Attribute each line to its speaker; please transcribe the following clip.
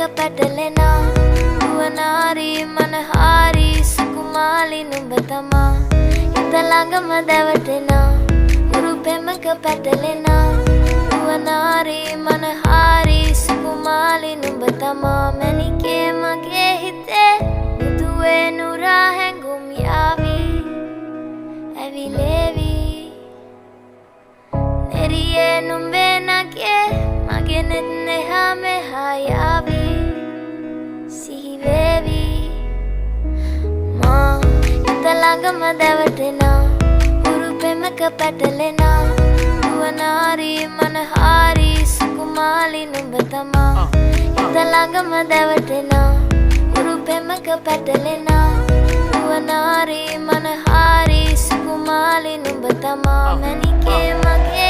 Speaker 1: පැටලෙනා නුවනාරී මනහාරී සුකුමාලි නුඹ තමා හිත ළඟම දැවටෙනා උරු පෙමක පැටලෙනා නුවනාරී මනහාරී සුකුමාලි නුඹ තමා මැණිකේ මගේ හිතේ මුදුවේ නුරා හැඟුම් යාවි ඇවිලේවි නෙරියේ නුඹේ නගේ මගේ නෙත් නෙහා මෙහා යාවි සිහිවේවි මා හිත ළඟම දැවටෙනා උරු පෙමක පැටලෙනා නුවනාරී මනහාරී සුකුමාලි නුඹ තමා හිත ළඟම දැවටෙනා උරු පෙමක පැටලෙනා නුවනාරී මනහාරී සුකුමාලි නුඹ තමා මැණිකේ මගේ